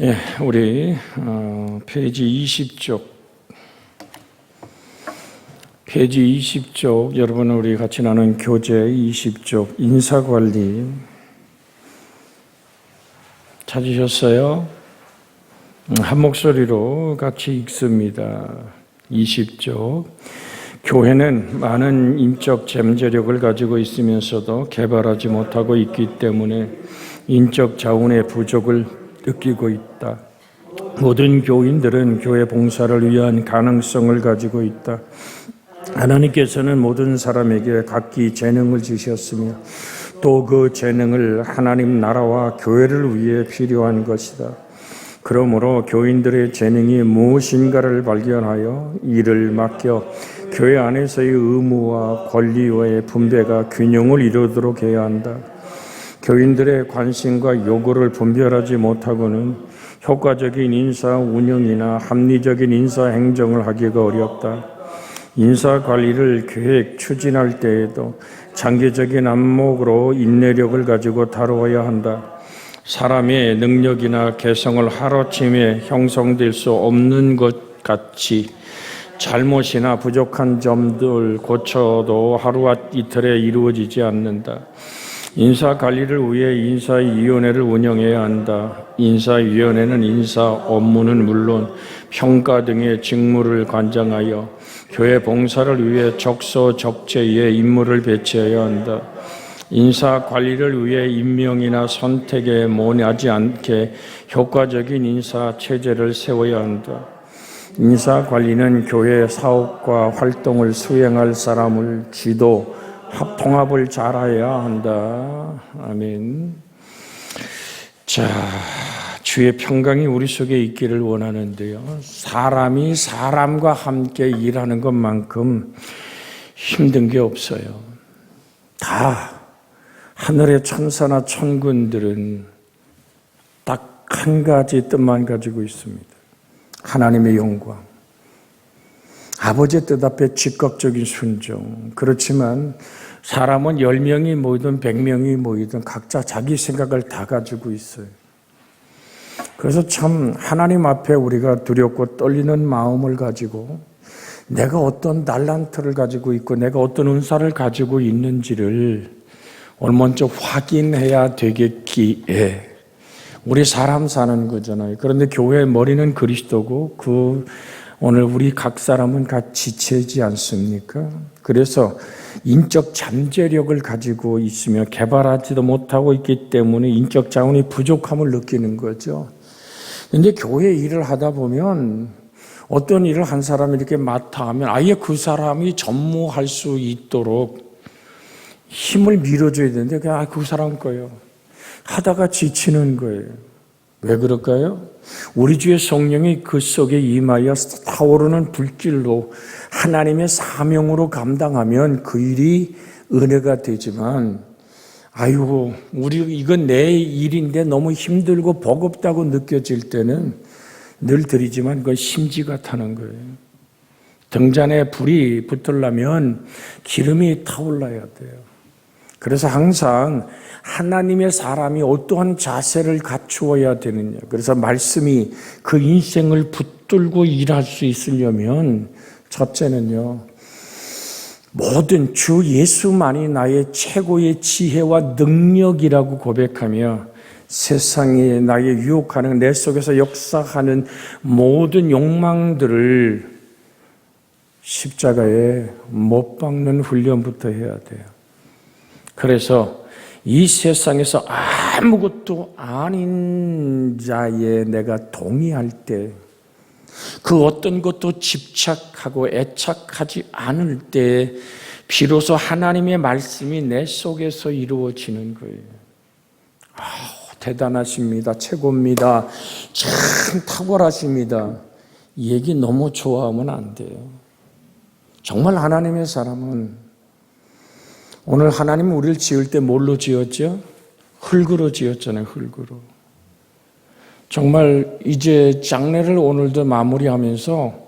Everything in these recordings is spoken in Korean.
예, 우리 페이지 20쪽 여러분 우리 같이 나눈 교재 20쪽 인사관리 찾으셨어요? 한 목소리로 같이 읽습니다. 20쪽 교회는 많은 인적 잠재력을 가지고 있으면서도 개발하지 못하고 있기 때문에 인적 자원의 부족을 느끼고 있다. 모든 교인들은 교회 봉사를 위한 가능성을 가지고 있다. 하나님께서는 모든 사람에게 각기 재능을 주셨으며 또 그 재능을 하나님 나라와 교회를 위해 필요한 것이다. 그러므로 교인들의 재능이 무엇인가를 발견하여 이를 맡겨 교회 안에서의 의무와 권리와의 분배가 균형을 이루도록 해야 한다. 교인들의 관심과 요구를 분별하지 못하고는 효과적인 인사 운영이나 합리적인 인사 행정을 하기가 어렵다. 인사 관리를 계획, 추진할 때에도 장기적인 안목으로 인내력을 가지고 다루어야 한다. 사람의 능력이나 개성을 하루아침에 형성될 수 없는 것 같이 잘못이나 부족한 점들 고쳐도 하루 이틀에 이루어지지 않는다. 인사관리를 위해 인사위원회를 운영해야 한다. 인사위원회는 인사 업무는 물론 평가 등의 직무를 관장하여 교회 봉사를 위해 적소적재의 인물을 배치해야 한다. 인사관리를 위해 임명이나 선택에 논하지 않게 효과적인 인사체제를 세워야 한다. 인사관리는 교회 사업과 활동을 수행할 사람을 통합을 잘해야 한다. 아멘. 자, 주의 평강이 우리 속에 있기를 원하는데요. 사람이 사람과 함께 일하는 것만큼 힘든 게 없어요. 다 하늘의 천사나 천군들은 딱 한 가지 뜻만 가지고 있습니다. 하나님의 영광. 아버지의 뜻 앞에 즉각적인 순종. 그렇지만 사람은 10명이 모이든 100명이 모이든 각자 자기 생각을 다 가지고 있어요. 그래서 참 하나님 앞에 우리가 두렵고 떨리는 마음을 가지고 내가 어떤 달란트를 가지고 있고 내가 어떤 은사를 가지고 있는지를 오늘 먼저 확인해야 되겠기에 우리 사람 사는 거잖아요. 그런데 교회의 머리는 그리스도고 오늘 우리 각 사람은 같이 지체지 않습니까? 그래서 인적 잠재력을 가지고 있으며 개발하지도 못하고 있기 때문에 인적 자원이 부족함을 느끼는 거죠. 그런데 교회 일을 하다 보면 어떤 일을 한 사람이 이렇게 맡아 하면 아예 그 사람이 전무할 수 있도록 힘을 밀어줘야 되는데 그냥 그 사람 거예요. 하다가 지치는 거예요. 왜 그럴까요? 우리 주의 성령이 그 속에 임하여 타오르는 불길로 하나님의 사명으로 감당하면 그 일이 은혜가 되지만 이건 내 일인데 너무 힘들고 버겁다고 느껴질 때는 늘 드리지만 그건 심지가 타는 거예요. 등잔에 불이 붙으려면 기름이 타올라야 돼요. 그래서 항상 하나님의 사람이 어떠한 자세를 갖추어야 되느냐. 그래서 말씀이 그 인생을 붙들고 일할 수 있으려면 첫째는요. 모든 주 예수만이 나의 최고의 지혜와 능력이라고 고백하며 세상에 나의 유혹하는 내 속에서 역사하는 모든 욕망들을 십자가에 못 박는 훈련부터 해야 돼요. 그래서 이 세상에서 아무것도 아닌 자에 내가 동의할 때 그 어떤 것도 집착하고 애착하지 않을 때 비로소 하나님의 말씀이 내 속에서 이루어지는 거예요. 대단하십니다. 최고입니다. 참 탁월하십니다. 이 얘기 너무 좋아하면 안 돼요. 정말 하나님의 사람은 오늘 하나님은 우리를 지을 때 뭘로 지었죠? 흙으로 지었잖아요. 흙으로. 정말 이제 장례를 오늘도 마무리하면서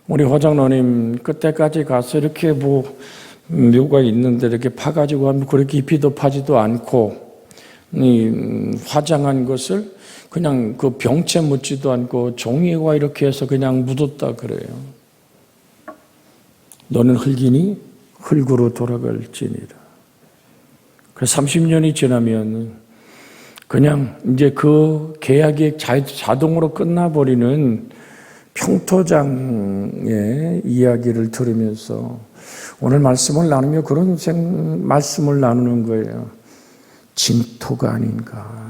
우리 화장로님 그때까지 가서 이렇게 묘가 있는데 이렇게 파가지고 하면 그렇게 깊이도 파지도 않고 화장한 것을 그냥 그 병채 묻지도 않고 종이와 이렇게 해서 그냥 묻었다 그래요. 너는 흙이니 흙으로 돌아갈지니라. 그래서 30년이 지나면 그냥 이제 그 계약이 자동으로 끝나버리는 평토장의 이야기를 들으면서 오늘 말씀을 나누며 그런 말씀을 나누는 거예요. 진토가 아닌가.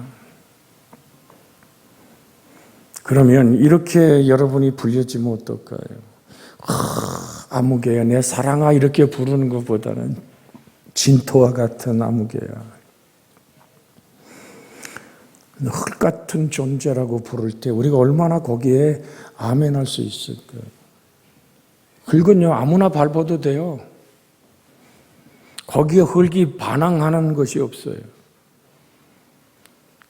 그러면 이렇게 여러분이 불려지면 어떨까요? 아무개야, 내 사랑아 이렇게 부르는 것보다는 진토와 같은 아무개야. 흙 같은 존재라고 부를 때 우리가 얼마나 거기에 아멘할 수 있을까요? 흙은요 아무나 밟아도 돼요. 거기에 흙이 반항하는 것이 없어요.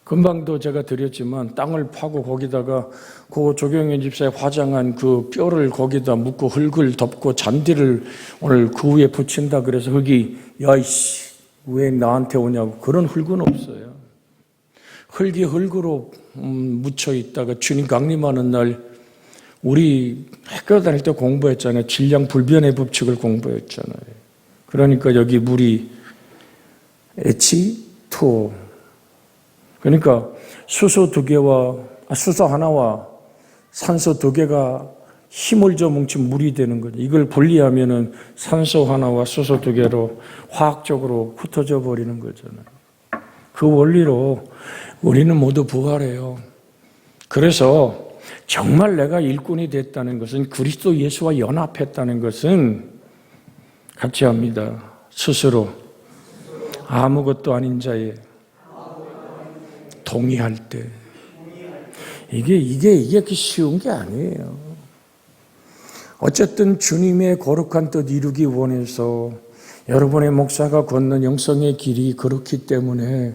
금방도 제가 드렸지만 땅을 파고 거기다가 그 조경현 집사의 화장한 그 뼈를 거기다 묻고 흙을 덮고 잔디를 오늘 그 위에 붙인다 그래서 흙이 야이씨 왜 나한테 오냐고 그런 흙은 없어요. 흙이 흙으로 묻혀 있다가 주님 강림하는 날 우리 학교 다닐 때 공부했잖아요. 질량 불변의 법칙을 공부했잖아요. 그러니까 여기 물이 H2O 그러니까 수소 하나와 산소 2개가 힘을 줘 뭉친 물이 되는 거죠. 이걸 분리하면은 산소 하나와 수소 2개로 화학적으로 흩어져 버리는 거잖아요. 그 원리로 우리는 모두 부활해요. 그래서 정말 내가 일꾼이 됐다는 것은 그리스도 예수와 연합했다는 것은 같이 합니다. 스스로 아무것도 아닌 자에 동의할 때 이게 쉬운 게 아니에요. 어쨌든 주님의 거룩한 뜻 이루기 원해서 여러분의 목사가 걷는 영성의 길이 그렇기 때문에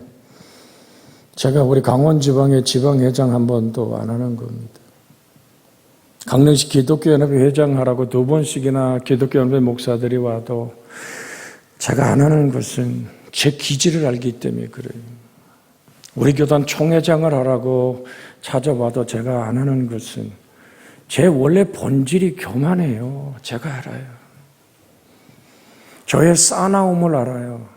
제가 우리 강원 지방의 지방회장 한 번도 안 하는 겁니다. 강릉시 기독교연합회 회장하라고 2번씩이나 기독교연합회 목사들이 와도 제가 안 하는 것은 제 기질을 알기 때문에 그래요. 우리 교단 총회장을 하라고 찾아와도 제가 안 하는 것은 제 원래 본질이 교만해요. 제가 알아요. 저의 싸나움을 알아요.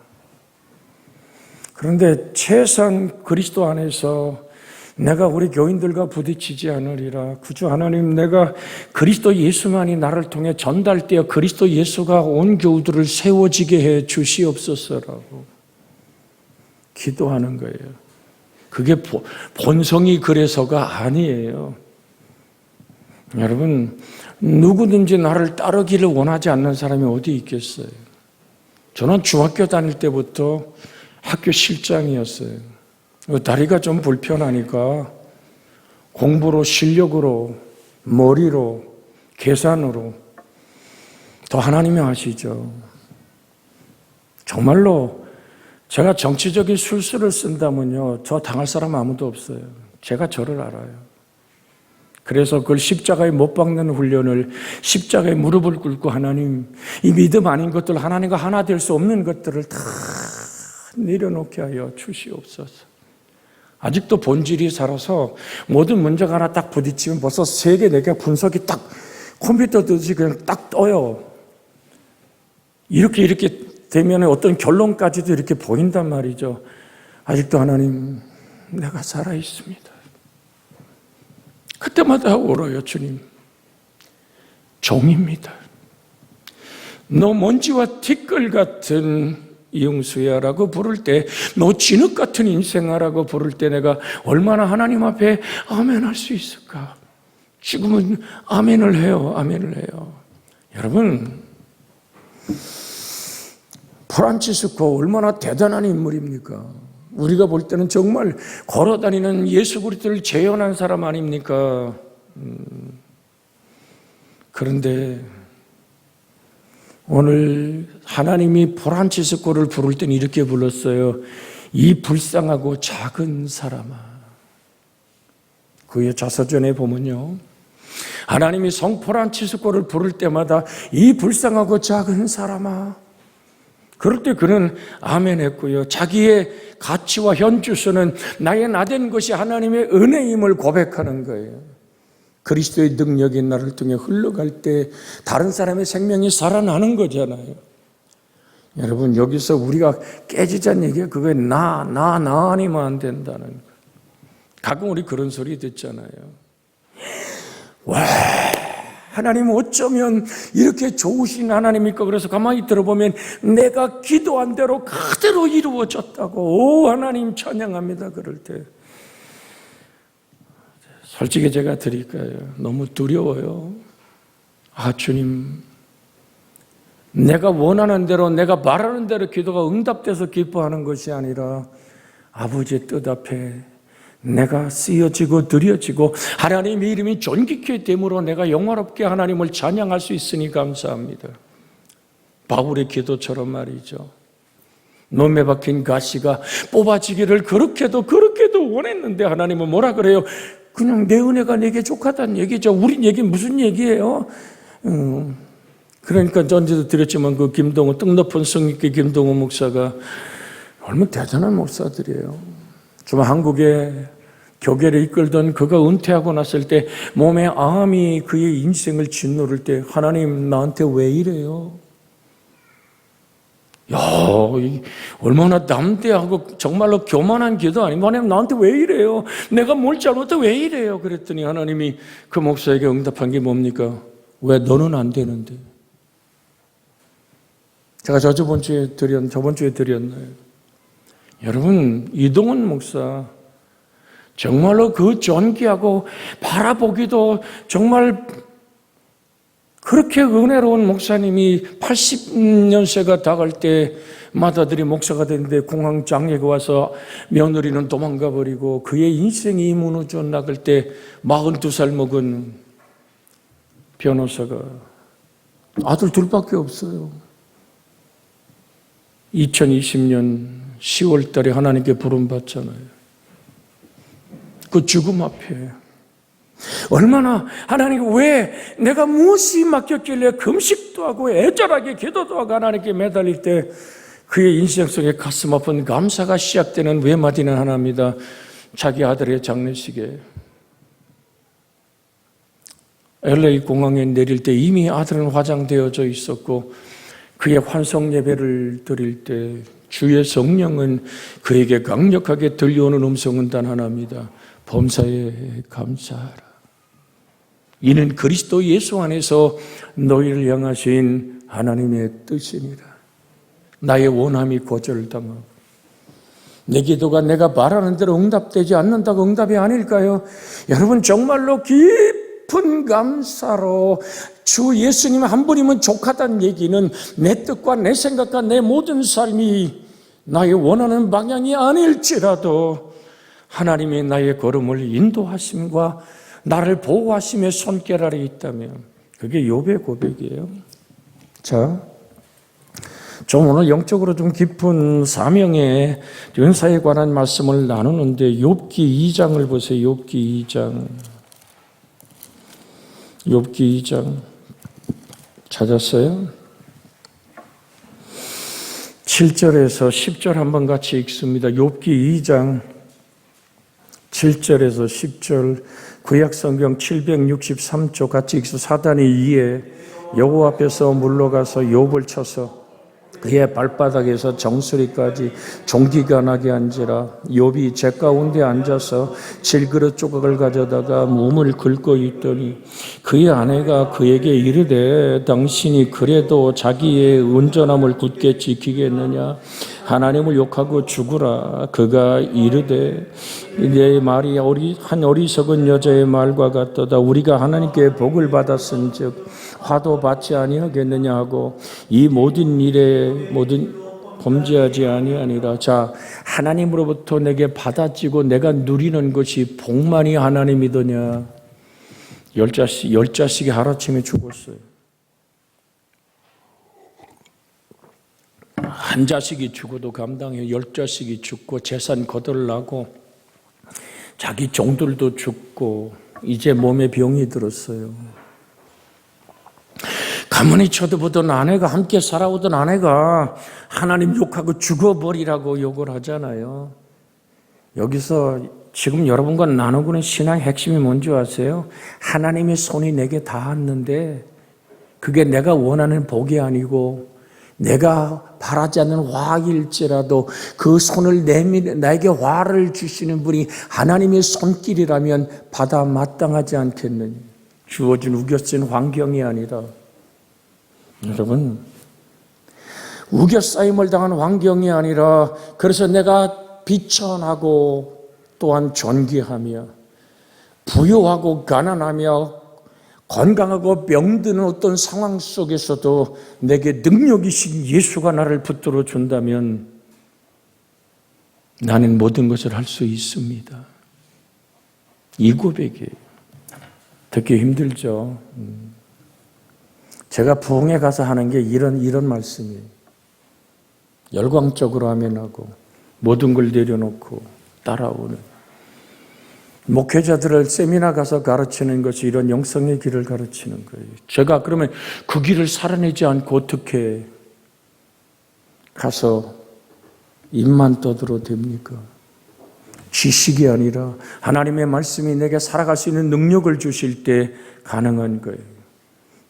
그런데 최소한 그리스도 안에서 내가 우리 교인들과 부딪히지 않으리라. 구주 하나님, 내가 그리스도 예수만이 나를 통해 전달되어 그리스도 예수가 온 교우들을 세워지게 해 주시옵소서라고 기도하는 거예요. 그게 본성이 그래서가 아니에요. 여러분, 누구든지 나를 따르기를 원하지 않는 사람이 어디 있겠어요? 저는 중학교 다닐 때부터 학교 실장이었어요. 다리가 좀 불편하니까 공부로, 실력으로, 머리로, 계산으로 더 하나님이 아시죠. 정말로 제가 정치적인 술수를 쓴다면요, 저 당할 사람 아무도 없어요. 제가 저를 알아요. 그래서 그걸 십자가에 못 박는 훈련을 십자가에 무릎을 꿇고 하나님, 이 믿음 아닌 것들, 하나님과 하나 될 수 없는 것들을 다 내려놓게 하여 주시옵소서. 아직도 본질이 살아서 모든 문제가 하나 딱 부딪히면 벌써 3개, 4개 분석이 딱 컴퓨터 뜨듯이 그냥 딱 떠요. 이렇게 되면 어떤 결론까지도 이렇게 보인단 말이죠. 아직도 하나님, 내가 살아있습니다. 그때마다 울어요. 주님, 종입니다. 너 먼지와 티끌 같은 이용수야라고 부를 때, 너 진흙 같은 인생아라고 부를 때 내가 얼마나 하나님 앞에 아멘할 수 있을까? 지금은 아멘을 해요. 아멘을 해요. 여러분, 프란치스코 얼마나 대단한 인물입니까? 우리가 볼 때는 정말 걸어다니는 예수 그리스도를 재현한 사람 아닙니까? 그런데 오늘 하나님이 프란치스코를 부를 때는 이렇게 불렀어요. 이 불쌍하고 작은 사람아. 그의 자서전에 보면요, 하나님이 성 프란치스코를 부를 때마다 이 불쌍하고 작은 사람아, 그럴 때 그는 아멘 했고요. 자기의 가치와 현주소는 나의 나된 것이 하나님의 은혜임을 고백하는 거예요. 그리스도의 능력이 나를 통해 흘러갈 때 다른 사람의 생명이 살아나는 거잖아요. 여러분, 여기서 우리가 깨지자는 얘기가 그거에 나 아니면 안 된다는 거예요. 가끔 우리 그런 소리 듣잖아요. 와, 하나님 어쩌면 이렇게 좋으신 하나님일까? 그래서 가만히 들어보면 내가 기도한 대로 그대로 이루어졌다고. 오, 하나님 찬양합니다. 그럴 때 솔직히 제가 드릴까요? 너무 두려워요. 아, 주님, 내가 원하는 대로, 내가 말하는 대로 기도가 응답돼서 기뻐하는 것이 아니라 아버지의 뜻 앞에 내가 쓰여지고 드려지고 하나님의 이름이 존귀케 됨으로 내가 영화롭게 하나님을 찬양할 수 있으니 감사합니다. 바울의 기도처럼 말이죠. 놈에 박힌 가시가 뽑아지기를 그렇게도 원했는데 하나님은 뭐라 그래요? 그냥 내 은혜가 내게 족하다는 얘기죠. 우린 얘기 무슨 얘기예요? 그러니까 전에도 드렸지만 그 김동호, 뜻 높은 성립교 김동호 목사가 얼마나 대단한 목사들이에요. 정말 한국의 교계를 이끌던 그가 은퇴하고 났을 때 몸에 암이 그의 인생을 짓누를 때 하나님 나한테 왜 이래요? 야, 얼마나 담대하고 정말로 교만한 기도 아니면 하나님 나한테 왜 이래요? 내가 뭘 잘못해 왜 이래요? 그랬더니 하나님이 그 목사에게 응답한 게 뭡니까? 왜 너는 안 되는데? 제가 저번 주에 드렸나요? 여러분, 이동훈 목사 정말로 그 존귀하고 바라보기도 정말 그렇게 은혜로운 목사님이 80년세가 다갈 때 맏아들이 목사가 됐는데 공황장애가 와서 며느리는 도망가 버리고 그의 인생이 무너져 나갈 때 42살 먹은 변호사가 아들 둘밖에 없어요. 2020년 10월 달에 하나님께 부름받잖아요. 그 죽음 앞에 얼마나 하나님 왜 내가 무엇이 맡겼길래 금식도 하고 애절하게 기도도 하고 하나님께 매달릴 때 그의 인생 속에 가슴 아픈 감사가 시작되는 외마디는 하나입니다. 자기 아들의 장례식에 LA 공항에 내릴 때 이미 아들은 화장되어져 있었고 그의 환송 예배를 드릴 때 주의 성령은 그에게 강력하게 들려오는 음성은 단 하나입니다. 범사에 감사하라. 이는 그리스도 예수 안에서 너희를 향하신 하나님의 뜻이니라. 나의 원함이 거절당하고 내 기도가 내가 말하는 대로 응답되지 않는다고 응답이 아닐까요? 여러분 정말로 깊은 감사로 주 예수님 한 분이면 족하다는 얘기는 내 뜻과 내 생각과 내 모든 삶이 나의 원하는 방향이 아닐지라도 하나님이 나의 걸음을 인도하심과 나를 보호하심의 손길 아래 있다면 그게 욥의 고백이에요. 자, 좀 오늘 영적으로 좀 깊은 사명의 은사에 관한 말씀을 나누는데 욥기 2장을 보세요. 욥기 2장. 욥기 2장 찾았어요? 7절에서 10절 한번 같이 읽습니다. 욥기 2장 7절에서 10절 구약성경 763쪽 같이 읽어. 사단이 이에 여호와 앞에서 물러가서 욥을 쳐서 그의 발바닥에서 정수리까지 종기가 나게 한지라. 욥이 제 가운데 앉아서 질그릇 조각을 가져다가 몸을 긁고 있더니 그의 아내가 그에게 이르되 당신이 그래도 자기의 온전함을 굳게 지키겠느냐? 하나님을 욕하고 죽으라. 그가 이르되 내 말이 한 어리석은 여자의 말과 같도다. 우리가 하나님께 복을 받았은즉 화도 받지 아니하겠느냐 하고 이 모든 일에 모든 범죄하지 아니하니라. 자, 하나님으로부터 내게 받아지고 내가 누리는 것이 복만이 하나님이더냐? 10자식이 하루아침에 죽었어요. 한 자식이 죽어도 감당해요. 10자식이 죽고 재산 거덜나고 자기 종들도 죽고 이제 몸에 병이 들었어요. 가만히 쳐다보던 아내가, 함께 살아오던 아내가 하나님 욕하고 죽어버리라고 욕을 하잖아요. 여기서 지금 여러분과 나누고는 신앙의 핵심이 뭔지 아세요? 하나님의 손이 내게 닿았는데 그게 내가 원하는 복이 아니고 내가 바라지 않는 화일지라도 그 손을 나에게 화를 주시는 분이 하나님의 손길이라면 받아 마땅하지 않겠느냐. 주어진 우겨쓴 환경이 아니라, 여러분, 우겨싸임을 당한 환경이 아니라, 그래서 내가 비천하고 또한 존귀하며 부유하고 가난하며 건강하고 병드는 어떤 상황 속에서도 내게 능력이신 예수가 나를 붙들어 준다면 나는 모든 것을 할 수 있습니다. 이 고백이에요. 듣기 힘들죠. 제가 부흥에 가서 하는 게 이런 말씀이에요. 열광적으로 하면 하고 모든 걸 내려놓고 따라오는, 목회자들을 세미나 가서 가르치는 것이 이런 영성의 길을 가르치는 거예요. 제가 그러면 그 길을 살아내지 않고 어떻게 가서 입만 떠들어도 됩니까? 지식이 아니라 하나님의 말씀이 내게 살아갈 수 있는 능력을 주실 때 가능한 거예요.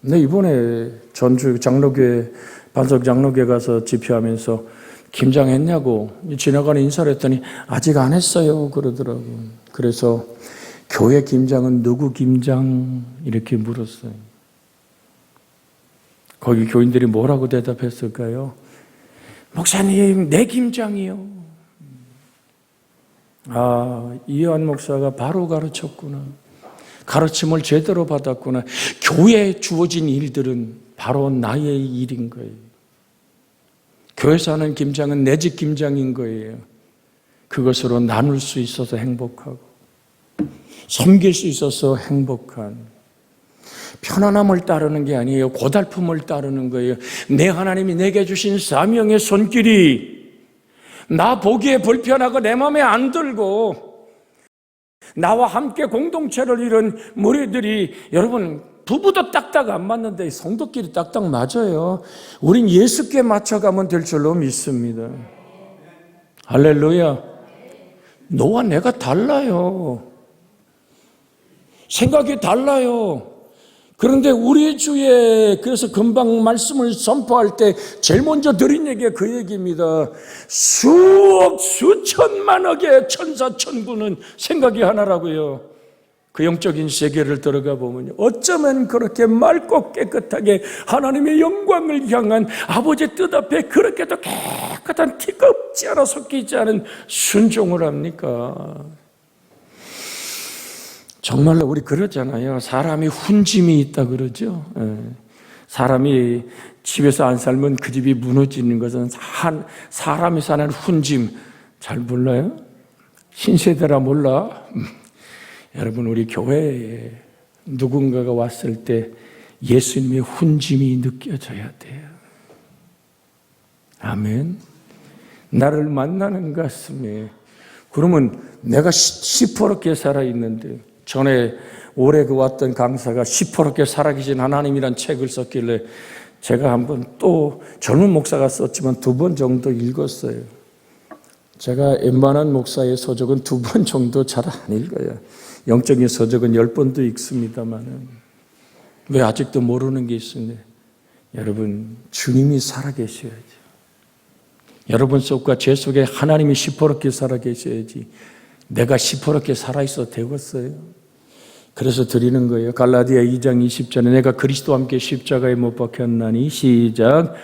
근데 이번에 전주 장로교회, 반석 장로교회 가서 집회하면서 김장했냐고 지나가는 인사를 했더니 아직 안 했어요 그러더라고요. 그래서 교회 김장은 누구 김장? 이렇게 물었어요. 거기 교인들이 뭐라고 대답했을까요? 목사님, 내 김장이요. 아, 이해한 목사가 바로 가르쳤구나. 가르침을 제대로 받았구나. 교회에 주어진 일들은 바로 나의 일인 거예요. 교회에서 하는 김장은 내 집 김장인 거예요. 그것으로 나눌 수 있어서 행복하고 섬길 수 있어서 행복한, 편안함을 따르는 게 아니에요. 고달픔을 따르는 거예요. 내 하나님이 내게 주신 사명의 손길이 나 보기에 불편하고 내 마음에 안 들고 나와 함께 공동체를 이룬 무리들이, 여러분 부부도 딱딱 안 맞는데 성도끼리 딱딱 맞아요. 우린 예수께 맞춰가면 될 줄로 믿습니다. 할렐루야. 너와 내가 달라요. 생각이 달라요. 그런데 우리 주에, 그래서 금방 말씀을 선포할 때 제일 먼저 드린 얘기가 그 얘기입니다. 수억 수천만억의 천사 천군은 생각이 하나라고요. 그 영적인 세계를 들어가 보면요, 어쩌면 그렇게 맑고 깨끗하게 하나님의 영광을 향한 아버지의 뜻 앞에 그렇게도 깨끗한 티가 없지 않아 섞이지 않은 순종을 합니까? 정말로 우리 그러잖아요. 사람이 훈짐이 있다 그러죠. 사람이 집에서 안 살면 그 집이 무너지는 것은 사람이 사는 훈짐 잘 몰라요? 신세대라 몰라? 여러분, 우리 교회에 누군가가 왔을 때 예수님의 훈짐이 느껴져야 돼요. 아멘. 나를 만나는 가슴에, 그러면 내가 시퍼렇게 살아있는데, 전에 올해 왔던 강사가 시퍼렇게 살아계신 하나님이란 책을 썼길래 제가 한번, 또 젊은 목사가 썼지만 2번 정도 읽었어요. 제가 웬만한 목사의 서적은 2번 정도 잘 안 읽어요. 영적인 서적은 10번도 읽습니다만 왜 아직도 모르는 게 있습니다. 여러분, 주님이 살아계셔야죠. 여러분 속과 제 속에 하나님이 시퍼렇게 살아계셔야지 내가 시퍼렇게 살아있어도 되겠어요? 그래서 드리는 거예요. 갈라디아 2장 20절에 내가 그리스도와 함께 십자가에 못 박혔나니, 시작.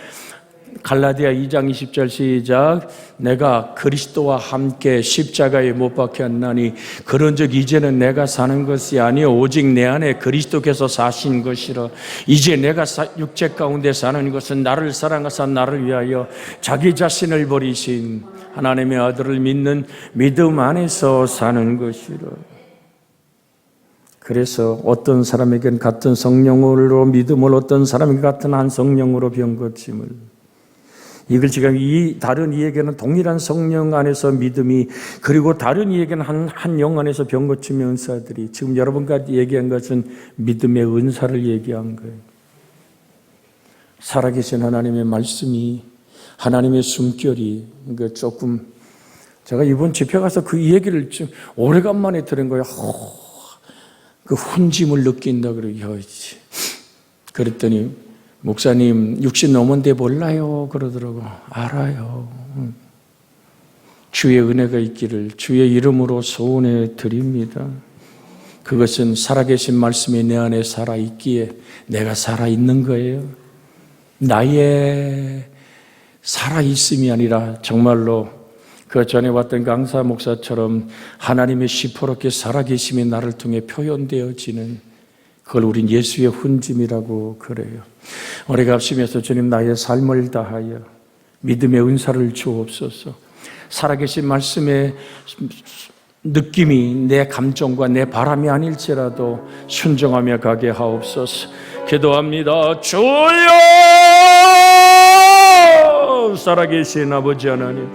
갈라디아 2장 20절 시작. 내가 그리스도와 함께 십자가에 못 박혔나니 그런즉 이제는 내가 사는 것이 아니요 오직 내 안에 그리스도께서 사신 것이라. 이제 내가 육체 가운데 사는 것은 나를 사랑하사 나를 위하여 자기 자신을 버리신 하나님의 아들을 믿는 믿음 안에서 사는 것이라. 그래서 어떤 사람에게는 같은 성령으로 믿음을, 어떤 사람에게 같은 한 성령으로 병거침을, 이걸 지금 다른 이에게는 동일한 성령 안에서 믿음이, 그리고 다른 이에게는 한 영 안에서 병거침의 은사들이, 지금 여러분과 얘기한 것은 믿음의 은사를 얘기한 거예요. 살아계신 하나님의 말씀이, 하나님의 숨결이, 조금, 제가 이번 집회 가서 그 얘기를 좀 오래간만에 들은 거예요. 그 훈짐을 느낀다 그러지. 그랬더니, 목사님, 60 넘은데 몰라요. 그러더라고. 알아요. 주의 은혜가 있기를 주의 이름으로 소원해 드립니다. 그것은 살아계신 말씀이 내 안에 살아있기에 내가 살아있는 거예요. 나의 살아있음이 아니라 정말로 그 전에 왔던 강사 목사처럼 하나님의 시퍼렇게 살아계심이 나를 통해 표현되어지는, 그걸 우린 예수의 훈짐이라고 그래요. 우리가 합심해서 주님, 나의 삶을 다하여 믿음의 은사를 주옵소서. 살아계신 말씀의 느낌이 내 감정과 내 바람이 아닐지라도 순종하며 가게 하옵소서. 기도합니다. 주여! 살아계신 아버지 하나님,